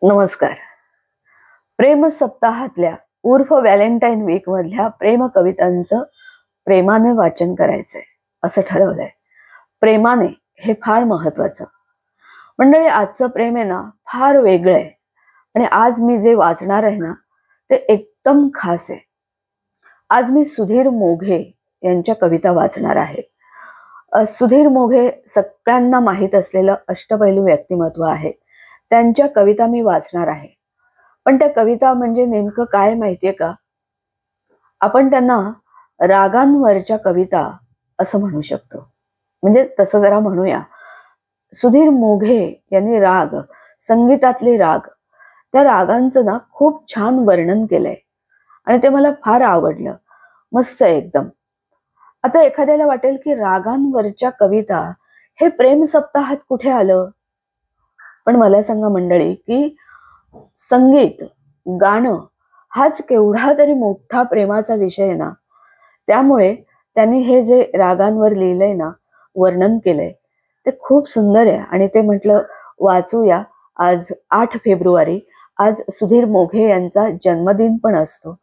नमस्कार. प्रेम सप्ताहातल्या उर्फ Valentine weak मधल्या प्रेम कवितांचं प्रेमाने वाचन करायचंय असं ठरवलंय. प्रेमाने हे फार महत्वाचं. मंडळी, आजचं प्रेम आहे ना फार वेगळं आहे आणि आज मी जे वाचणार आहे ना ते एकदम खास आहे. आज मी सुधीर मोघे यांच्या कविता वाचणार आहे. सुधीर मोघे सगळ्यांना माहीत असलेलं अष्टपैलू व्यक्तिमत्व आहे. त्यांच्या कविता मी वाचणार आहे. पण त्या कविता म्हणजे नेमकं काय माहितीये का? आपण त्यांना रागांवरच्या कविता असं म्हणू शकतो. म्हणजे तसं जरा म्हणूया. सुधीर मोघे यांनी राग, संगीतातले राग, त्या रागांचं ना खूप छान वर्णन केलंय आणि ते मला फार आवडलं. मस्त एकदम. आता एखाद्याला वाटेल की रागांवरच्या कविता हे प्रेम सप्ताहात कुठे आलं? पण मला सांगा मंडळी की संगीत, गाणं हाच केवढा तरी मोठा प्रेमाचा विषय आहे ना. त्यामुळे त्यांनी हे जे रागांवर लिहिलंय ना, वर्णन केलंय, ते खूप सुंदर आहे आणि ते म्हटलं वाचूया. आज 8 फेब्रुवारी, आज सुधीर मोघे यांचा जन्मदिन पण असतो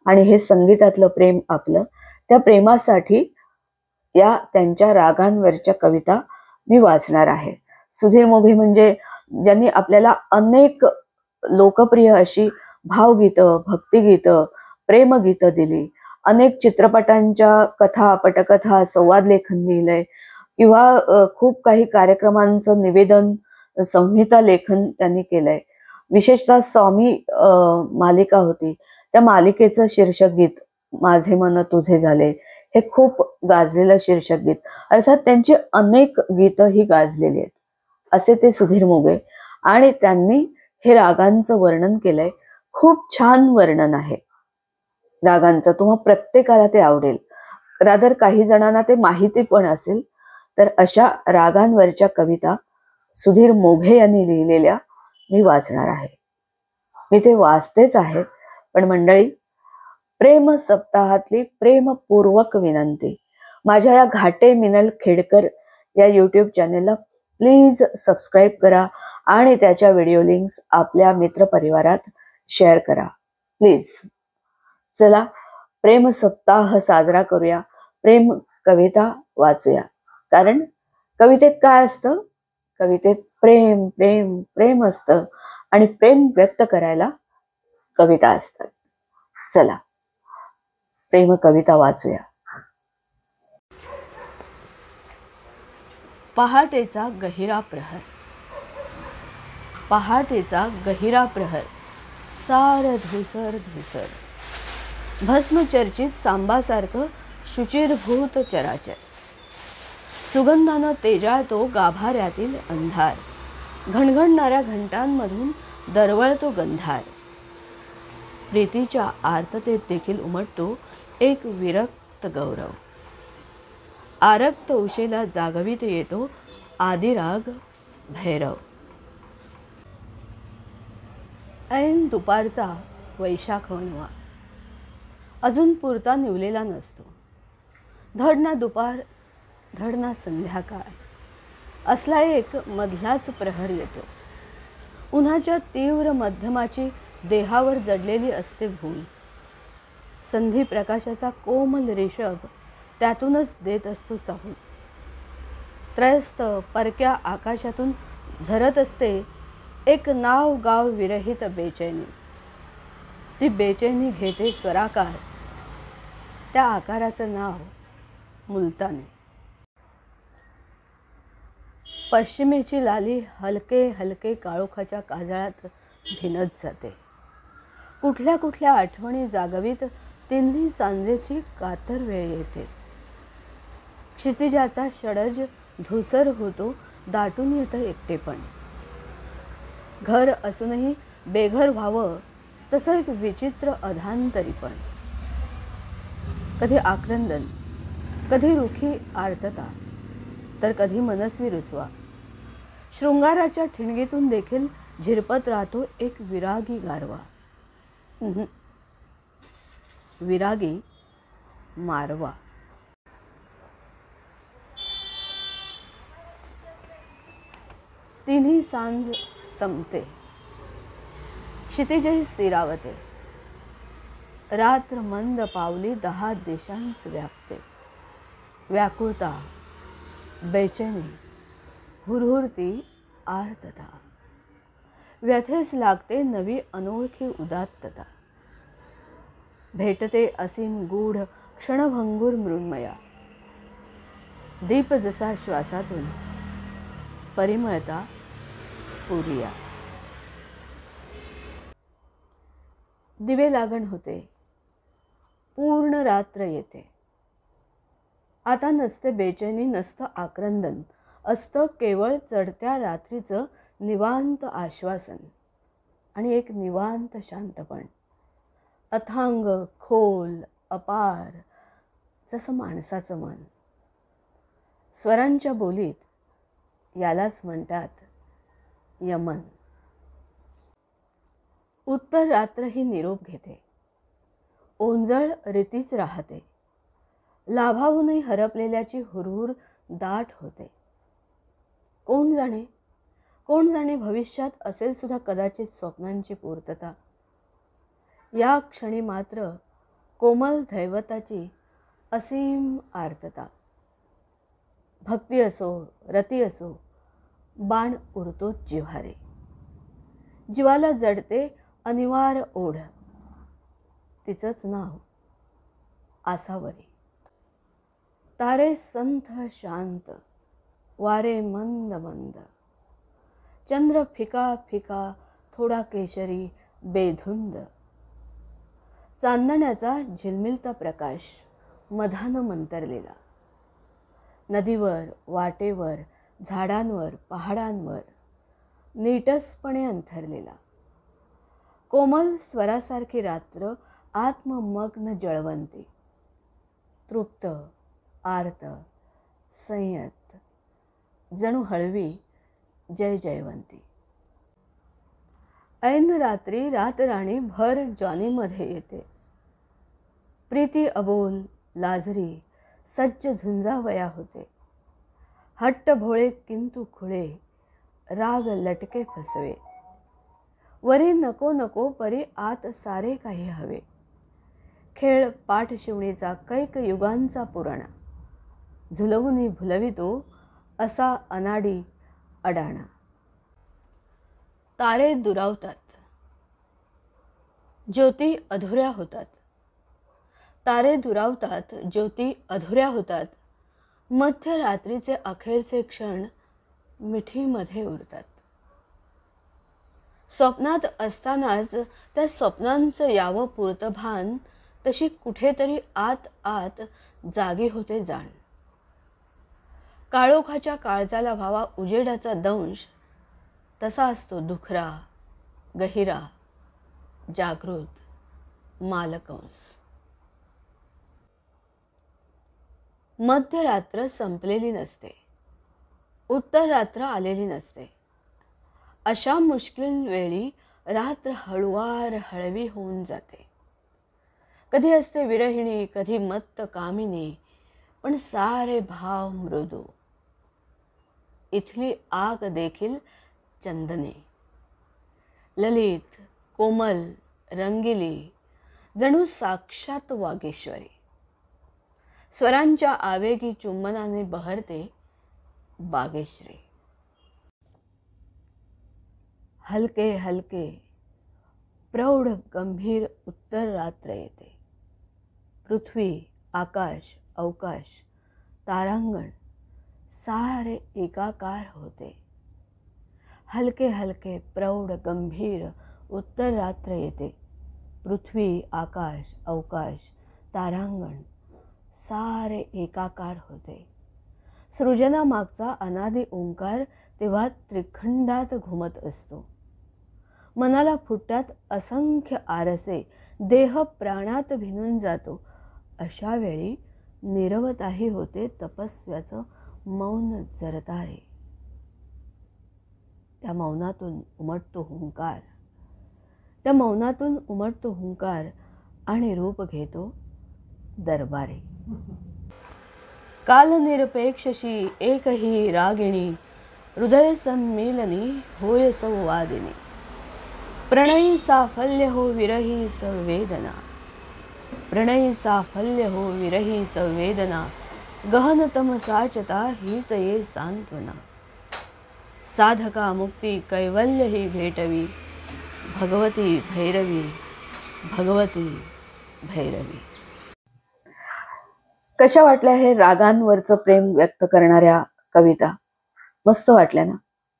आणि हे संगीतातलं प्रेम आपलं, त्या प्रेमासाठी या त्यांच्या रागांवरच्या कविता मी वाचणार आहे. सुधीर मोघे म्हणजे ज्यांनी आपल्याला अनेक लोकप्रिय अशी भावगीतं, भक्तिगीतं, प्रेमगीतं दिली. अनेक चित्रपटांच्या कथा, पटकथा, संवाद लेखन लिहिलंय किंवा खूप काही कार्यक्रमांचं निवेदन, संहिता लेखन त्यांनी केलंय. विशेषतः स्वामी मालिका होती, त्या मालिकेचं शीर्षक गीत माझे मन तुझे झाले हे खूप गाजलेलं शीर्षक गीत. अर्थात त्यांची अनेक गीतं ही गाजलेली आहेत. असे ते सुधीर मोघे आणि त्यांनी हे रागांचं वर्णन केलंय. खूप छान वर्णन आहे रागांचं. तुम्हा प्रत्येकाला ते आवडेल. रादर काही जणांना ते माहिती पण असेल. तर अशा रागांवरच्या कविता सुधीर मोघे यांनी लिहिलेल्या मी वाचणार आहे. मी ते वाचतेच आहे. पण मंडळी, प्रेम सप्ताहातली प्रेमपूर्वक विनंती, माझ्या या घाटे मिनल खेडकर या युट्यूब चॅनेलला प्लीज सबस्क्राईब करा आणि त्याच्या व्हिडिओ लिंक्स आपल्या मित्रपरिवारात शेअर करा प्लीज. चला प्रेम सप्ताह साजरा करूया. प्रेम कविता वाचूया. कारण कवितेत काय असतं? कवितेत प्रेम प्रेम प्रेम असतं आणि प्रेम व्यक्त करायला कविता असतात. चला प्रेम कविता वाचूया. पहाटेचा गहिरा प्रहर. पहाटेचा गहिरा प्रहर, सार धुसर धुसर, भस्मचर्चित सांबासारखं शुचिरभूत चराचर. सुगंधानं तेजाळतो गाभाऱ्यातील अंधार, घणघणणाऱ्या घंटांमधून दरवळतो गंधार. प्रीतीच्या आर्ततेत देखील उमटतो एक विरक्त गौरव. आरक्त उशेला जागवित येतो आदिराग भैरव. ऐन दुपारचा वैशाख वणवा अजून पुरता निवलेला नसतो. धड ना दुपार, धड ना संध्याकाळ असला एक मधलाच प्रहर येतो. उन्हाच्या तीव्र मध्यमाची देहावर जडलेली असते भूल. संधी प्रकाशाचा कोमल रेषभ त्यातूनच देत असतो चाहूल. त्रयस्थ परक्या आकाशातून झरत असते एक नाव गाव विरहित बेचैनी. ती बेचैनी घेते स्वराकार, त्या आकाराचं नाव मुलतानी. पश्चिमेची लाली हलके हलके काळोखाच्या काजळात भिनत जाते. कुठल्या कुठल्या आठवणी जागवीत तिन्ही सांजेची कातर वेळ येते. क्षितिजाचा षडज धुसर होतो, दाटून येतं एकटेपण. घर असूनही बेघर व्हावं तसं एक विचित्र अधांतरीपण. कधी आक्रंदन, कधी रुखी आर्तता, तर कधी मनस्वी रुसवा. शृंगाराच्या ठिणगीतून देखील झिरपत राहतो एक विरागी गारवा. विरागी मारवा. तिन्ही सांज संपते. क्षितिजही स्थिरावते, रात्र मंद पावली 10 दिशांस व्यापते. व्याकुळता, बेचैनी, हुरहुरती आर्तता, व्यथेस लागते नवी अनोळखी उदात्तता. भेटते असीम गूढ क्षणभंगूर मृण्मया, दीप जसा श्वासातून परिमळता पुरिया. दिवे लागण होते, पूर्ण रात्र येते. आता नसते बेचैनी, नसतं आक्रंदन, असतं केवळ चढत्या रात्रीचं निवांत आश्वासन आणि एक निवांत शांतपण. अथांग, खोल, अपार, जसं माणसाचं मन. स्वरांच्या बोलीत यालाच म्हणतात यमन. उत्तर रात्र ही निरोप घेते, ओंजळ रीतीच राहते. लाभावूनही हरपलेल्याची हुरहुर दाट होते. कोण जाणे भविष्यात असेल सुद्धा कदाचित स्वप्नांची पूर्तता. या क्षणी मात्र कोमल दैवताची असीम आर्तता. भक्ती असो, रती असो, बाण उरतो जिव्हारे. जीवाला जडते अनिवार्य ओढ, तिचंच नाव आसावरी. तारे संथ शांत, वारे मंद मंद, चंद्र फिका फिका, थोडा केशरी बेधुंद. चांदण्याचा झिलमिलता प्रकाश मधानं मंतरलेला. नदीवर, वाटेवर, झाडांवर, पहाडांवर नीटसपणे अंथरलेला. कोमल स्वरासारखी रात्र आत्ममग्न जळवंती, तृप्त, आर्त, संयत, जणू हळवी जय जयवंती. ऐन रात्री रातराणी भर जॉनीमध्ये येते. प्रीती अबोल, लाजरी, सज्ज झुंजावया होते. हट्ट भोळे किंतु खुळे, राग लटके फसवे. वरी नको नको परी आत सारे काही हवे. खेळ पाठशिवणीचा कैक युगांचा पुराणा, झुलवूनी भुलवितो असा अनाडी अडाणा. तारे दुरावतात, ज्योती अधुऱ्या होतात. तारे दुरावतात, ज्योती अधुऱ्या होतात. मध्यरात्रीचे अखेरचे क्षण मिठीमध्ये उरतात. स्वप्नात असतानाच त्या स्वप्नांचं यावं पुरतं भान, तशी कुठेतरी आत आत जागी होते जाण. काळोखाच्या काळजाला व्हावा उजेडाचा दंश, तसा असतो दुखरा, गहिरा, जागृत मालकंस. मध्यरात्र संपलेली नसते, उत्तर रात्र आलेली नसते. अशा मुश्किल वेळी रात्र हळुवार हळवी होऊन जाते. कधी असते विरहिणी, कधी मत्त कामिनी, पण सारे भाव मृदू. इथली आग देखील चंदने, ललित, कोमल, रंगिली, जणू साक्षात वागेश्वरी. स्वरांच्या आवेगी चुंबनाने बहरते बागेश्री. हलके हलके प्रौढ गंभीर उत्तर रात्र येते. पृथ्वी, आकाश, अवकाश, तारांगण सारे एकाकार होते. हलके हलके प्रौढ गंभीर उत्तर रात्र येते. पृथ्वी, आकाश, अवकाश, तारांगण सारे एकाकार होते. सृजनामागचा अनादि ओंकार तेव्हा त्रिखंडात घुमत असतो. मनाला फुटतात असंख्य आरसे, देह प्राणात भिनून जातो. अशा वेळी नीरवताही होते तपस्व्याचं मौन जरतारे. त्या मौनातून उमटतो हुंकार, त्या मौनातून उमटतो हुंकार आणि रूप घेतो दरबारे. कालनिरपेक्षशी एकही रागिणी, हृदय संमिलनी होय संवादिनी. प्रणयी साफल्य हो विरही संवेदना, प्रणयी साफल्य हो विरही संवेदना, गहनतम साचता हीच ये सांत्वना, साधका मुक्ती कैवल्य ही भेटवी, भगवती भैरवी, भगवती भैरवी. कशा वाटल्या हे रागांवरचं प्रेम व्यक्त करणाऱ्या कविता? मस्त वाटल्या ना?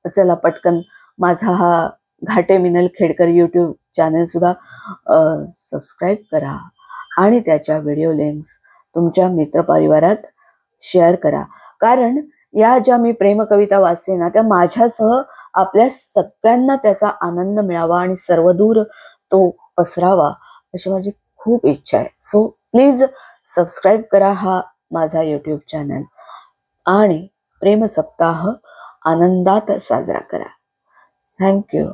तर चला पटकन माझा हा घाटे मिनल खेडकर यूट्यूब चॅनल सुद्धा सबस्क्राईब करा आणि त्याच्या व्हिडिओ लिंक्स तुमच्या मित्रपरिवारात शेअर करा. कारण या ज्या मी प्रेमकविता वाचते ना, त्या माझ्यासह आपल्या सगळ्यांना त्याचा आनंद मिळावा आणि सर्वदूर तो पसरावा अशी माझी खूप इच्छा आहे. सो प्लीज सबस्क्राईब करा हा माझा यूट्यूब चॅनल आणि प्रेम सप्ताह आनंदात साजरा करा. थँक्यू.